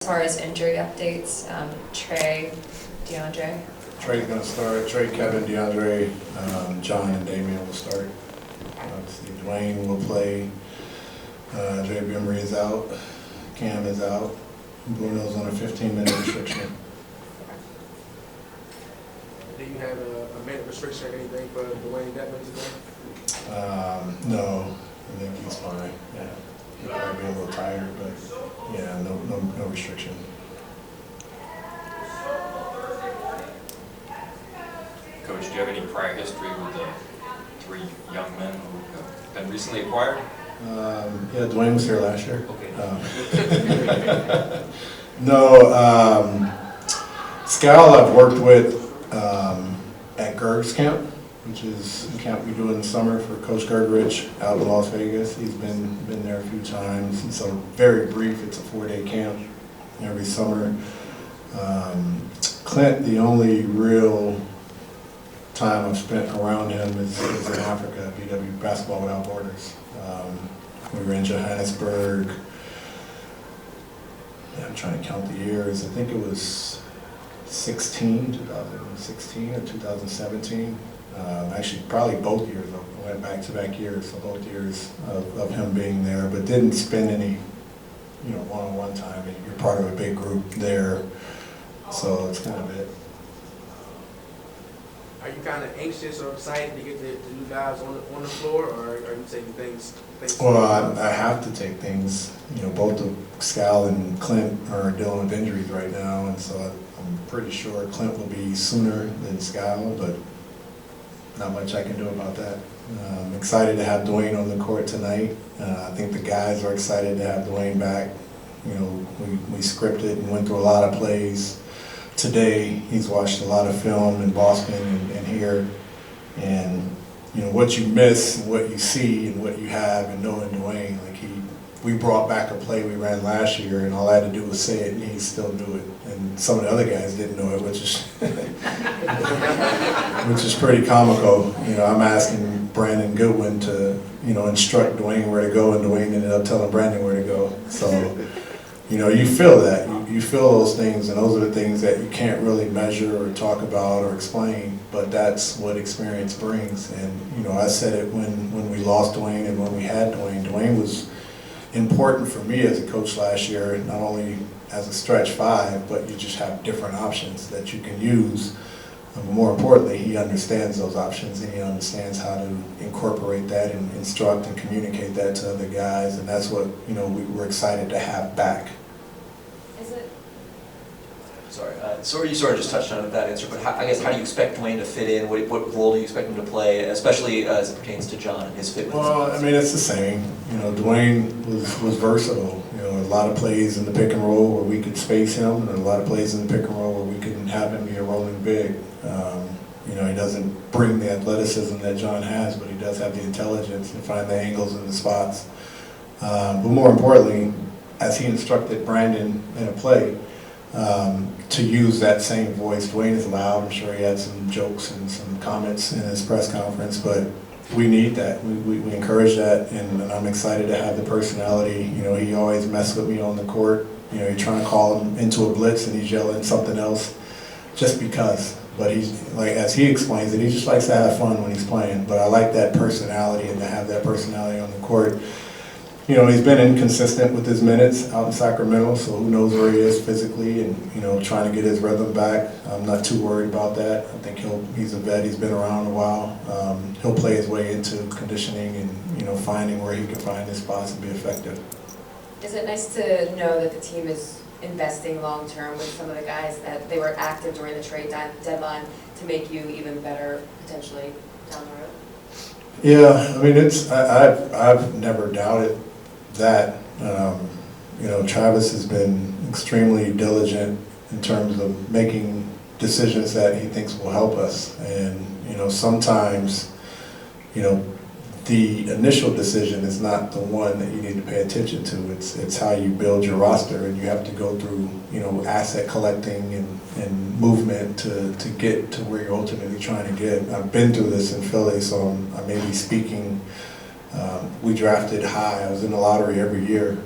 As far as injury updates, Trey, DeAndre. Trey's going to start. Trey, Kevin, DeAndre, John, and Damian will start. Obviously, Dwayne will play. Dre Bimmery is out. Cam is out. Bruno's on a 15-minute restriction. Do you have a minute restriction or anything for Dewayne Dedmon today? No, I think he's fine. Yeah, he'll probably be a little tired, but yeah, no restriction. Coach, do you have any prior history with the three young men who have been recently acquired? Yeah, Dwayne was here last year. Okay. Scal I've worked with at Gerg's camp, which is a camp we do in the summer for Coach Gergerich out in Las Vegas. He's been there a few times. It's a very brief, it's a 4-day camp every summer. Clint, the only real time I've spent around him is in Africa, BW, Basketball Without Borders. We were in Johannesburg. I'm trying to count the years. I think it was 2016 or 2017. Actually, probably both years. I went back-to-back years, so both years of him being there, but didn't spend any, one-on-one time. And you're part of a big group there, so it's kind of it. Are you kind of anxious or excited to get the new guys on the floor, or are you taking things? Well, I have to take things. Both of Scal and Clint are dealing with injuries right now, and so I'm pretty sure Clint will be sooner than Scal, but not much I can do about that. I'm excited to have Dwayne on the court tonight. I think the guys are excited to have Dwayne back. We scripted and went through a lot of plays. Today, he's watched a lot of film in Boston and here, and what you miss and what you see and what you have and knowing Dwayne, we brought back a play we ran last year, and all I had to do was say it, and he still knew it. And some of the other guys didn't know it, which is pretty comical. I'm asking Brandon Goodwin to instruct Dwayne where to go, and Dwayne ended up telling Brandon where to go. So. You feel that. You feel those things, and those are the things that you can't really measure or talk about or explain, but that's what experience brings. And, I said it when we lost Dwayne and when we had Dwayne. Dwayne was important for me as a coach last year, not only as a stretch five, but you just have different options that you can use. More importantly, he understands those options, and he understands how to incorporate that and instruct and communicate that to other guys, and that's what we're excited to have back. Is it? Sorry, so you sort of just touched on that answer, but how do you expect Dwayne to fit in? What role do you expect him to play, especially as it pertains to John and his fit with Well, it's the same. Dwayne was versatile. A lot of plays in the pick and roll where we could space him, and a lot of plays in the pick and roll where we could have him be a rolling big. He doesn't bring the athleticism that John has, but he does have the intelligence to find the angles and the spots. But more importantly, as he instructed Brandon in a play, to use that same voice. Dwayne is loud. I'm sure he had some jokes and some comments in his press conference, but we need that. We encourage that, and I'm excited to have the personality. He always messes with me on the court. You're trying to call him into a blitz, and he's yelling something else just because. But he's, as he explains it, he just likes to have fun when he's playing. But I like that personality, and to have that personality on the court. He's been inconsistent with his minutes out in Sacramento, so who knows where he is physically, and trying to get his rhythm back. I'm not too worried about that. I think he's a vet. He's been around a while. He'll play his way into conditioning and finding where he can find his spots and be effective. Is it nice to know that the team is investing long term with some of the guys that they were active during the trade deadline to make you even better potentially down the road? Yeah, I've never doubted that. Travis has been extremely diligent in terms of making decisions that he thinks will help us, and sometimes the initial decision is not the one that you need to pay attention to. It's how you build your roster, and you have to go through asset collecting and movement to get to where you're ultimately trying to get. I've been through this in Philly, so I may be speaking. We drafted high. I was in the lottery every year.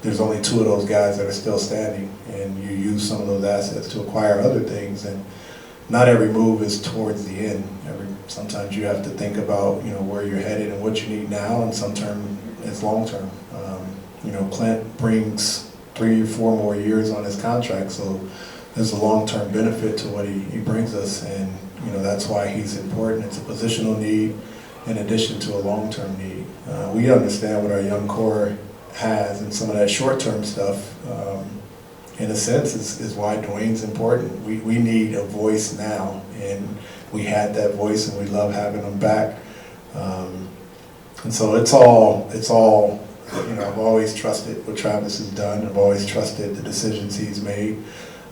there's only 2 of those guys that are still standing, and you use some of those assets to acquire other things. And not every move is towards the end. Sometimes you have to think about, you know, where you're headed and what you need now, and sometimes it's long term. You know, Clint brings 3 or 4 more years on his contract, so there's a long-term benefit to what he brings us, and you know, that's why he's important. It's a positional need in addition to a long-term need. We understand what our young core has, and some of that short-term stuff, in a sense, is why Dewayne's important. We need a voice now, and we had that voice, and we love having him back. And so it's all, you know, I've always trusted what Travis has done. I've always trusted the decisions he's made.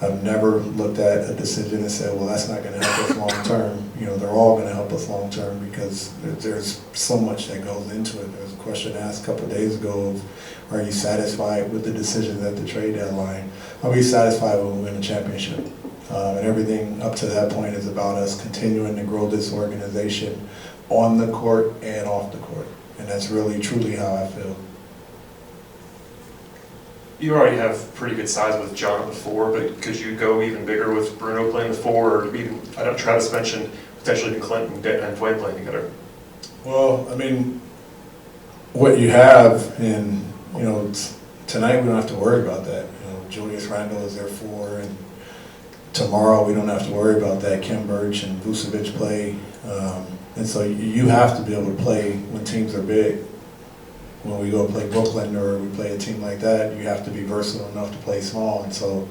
I've never looked at a decision and said, well, that's not going to help us long term. You know, they're all going to help us long term because there's so much that goes into it. There was a question asked a couple of days ago of, are you satisfied with the decisions at the trade deadline? I'll be satisfied when we win a championship. And everything up to that point is about us continuing to grow this organization on the court and off the court. And that's really, truly how I feel. You already have pretty good size with John at the 4, but could you go even bigger with Bruno playing the 4, or even, I know Travis mentioned potentially even Clint and Dwayne playing together? Well, I mean, what you have in, you know, tonight we don't have to worry about that. You know, Julius Randle is their 4, and tomorrow we don't have to worry about that. Kim Birch and Vucevic play. And so you have to be able to play when teams are big. When we go play Brooklyn or we play a team like that, you have to be versatile enough to play small. And so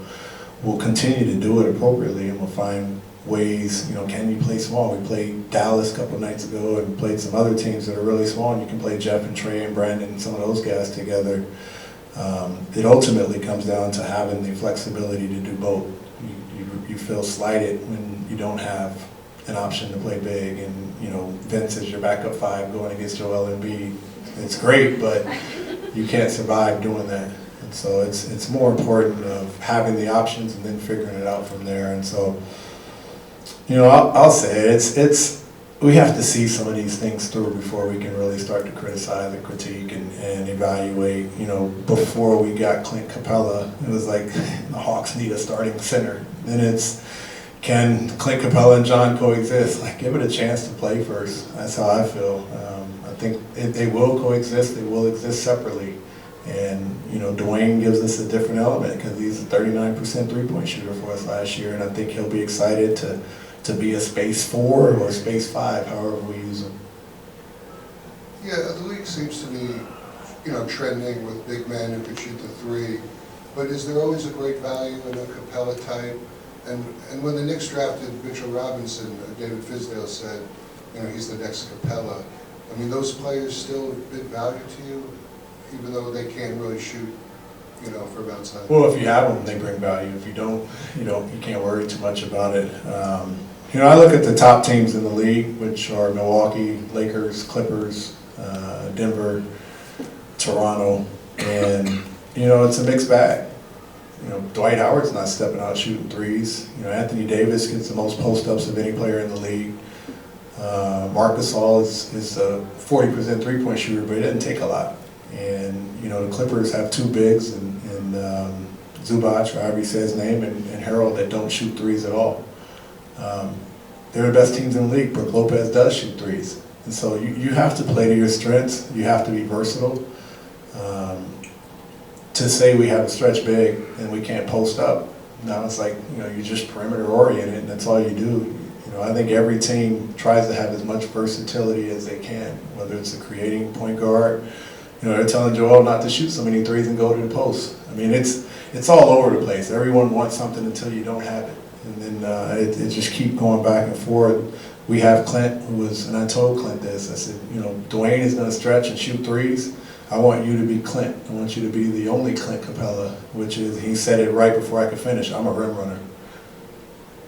we'll continue to do it appropriately, and we'll find ways, you know, can you play small? We played Dallas a couple nights ago and played some other teams that are really small, and you can play Jeff and Trey and Brandon and some of those guys together. It ultimately comes down to having the flexibility to do both. You feel slighted when you don't have an option to play big, and you know, Vince is your backup 5 going against Joel Embiid. It's great, but you can't survive doing that. And so it's more important of having the options and then figuring it out from there. And so, you know, I'll say it's we have to see some of these things through before we can really start to criticize and critique and evaluate. You know, before we got Clint Capela, it was like the Hawks need a starting center. Then it's, can Clint Capela and John coexist? Like, give it a chance to play first. That's how I feel. I think they will coexist. They will exist separately. And, you know, Dewayne gives us a different element because he's a 39% three-point shooter for us last year, and I think he'll be excited to be a space 4 or a space 5, however we use him. Yeah, the league seems to be, you know, trending with big men who could shoot the 3, but is there always a great value in a Capela type? And when the Knicks drafted Mitchell Robinson, David Fizdale said, you know, he's the next Capela. I mean, those players still a big value to you, even though they can't really shoot, you know, from outside? Well, if you have them, they bring value. If you don't, you can't worry too much about it. You know, I look at the top teams in the league, which are Milwaukee, Lakers, Clippers, Denver, Toronto, and, you know, it's a mixed bag. You know, Dwight Howard's not stepping out shooting threes. You know, Anthony Davis gets the most post-ups of any player in the league. Marc Gasol is a 40% three-point shooter, but he doesn't take a lot. And, you know, the Clippers have 2 bigs, and Zubac, or however you say his name, and Harold, that don't shoot threes at all. They're the best teams in the league. Brook Lopez does shoot threes. And so you have to play to your strengths. You have to be versatile. To say we have a stretch big and we can't post up, now it's like, you know, you're just perimeter oriented and that's all you do. You know, I think every team tries to have as much versatility as they can, whether it's a creating point guard. You know, they're telling Joel not to shoot so many threes and go to the post. I mean, it's all over the place. Everyone wants something until you don't have it. And then it just keep going back and forth. We have Clint, and I told Clint this, I said, you know, Dewayne is going to stretch and shoot threes. I want you to be Clint. I want you to be the only Clint Capela, which is, he said it right before I could finish, I'm a rim runner.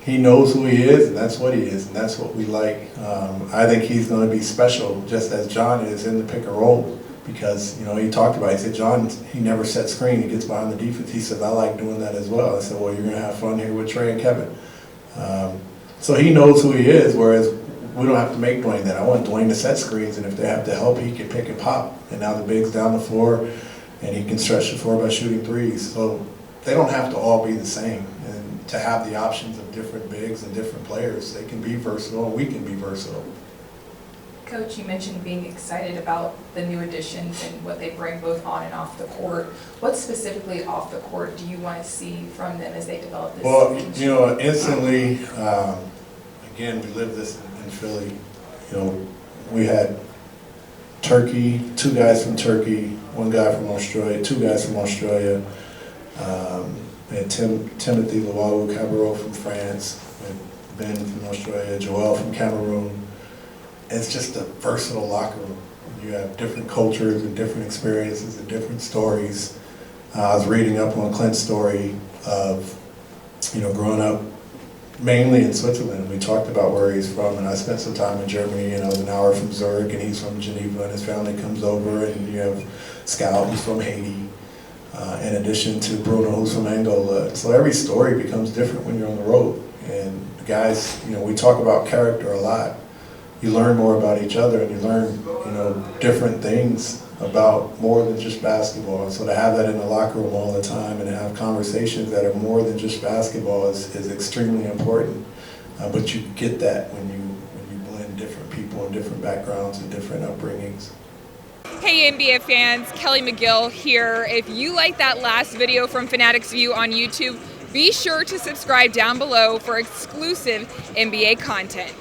He knows who he is, and that's what he is, and that's what we like. I think he's going to be special, just as John is in the pick and roll, because, you know, he talked about it. He said, John, he never sets screen. He gets behind the defense. He said, I like doing that as well. I said, well, you're going to have fun here with Trey and Kevin. So he knows who he is, whereas we don't have to make Dwayne that. I want Dwayne to set screens, and if they have to help, he can pick and pop. And now the big's down the floor. and he can stretch the floor by shooting threes. So they don't have to all be the same. And to have the options of different bigs and different players, they can be versatile, and we can be versatile. Coach, you mentioned being excited about the new additions and what they bring both on and off the court. What specifically off the court do you want to see from them as they develop this? Well, you know, instantly, again, we lived this in Philly. You know, we had Turkey, 2 guys from Turkey, 1 guy from Australia, 2 guys from Australia. We had Timothy Luau-Cabarrot from France, we had Ben from Australia, Joel from Cameroon. It's just a versatile locker room. You have different cultures and different experiences and different stories. I was reading up on Clint's story of, you know, growing up mainly in Switzerland. We talked about where he's from, and I spent some time in Germany, and I was an hour from Zurich, and he's from Geneva, and his family comes over, and you have Scout, who's from Haiti, in addition to Bruno, who's from Angola. So every story becomes different when you're on the road. And the guys, you know, we talk about character a lot. You learn more about each other, and you learn, you know, different things about more than just basketball. And so to have that in the locker room all the time and have conversations that are more than just basketball is extremely important. But you get that when you blend different people and different backgrounds and different upbringings. Hey NBA fans, Kelly McGill here. If you like that last video from Fanatics View on YouTube, be sure to subscribe down below for exclusive NBA content.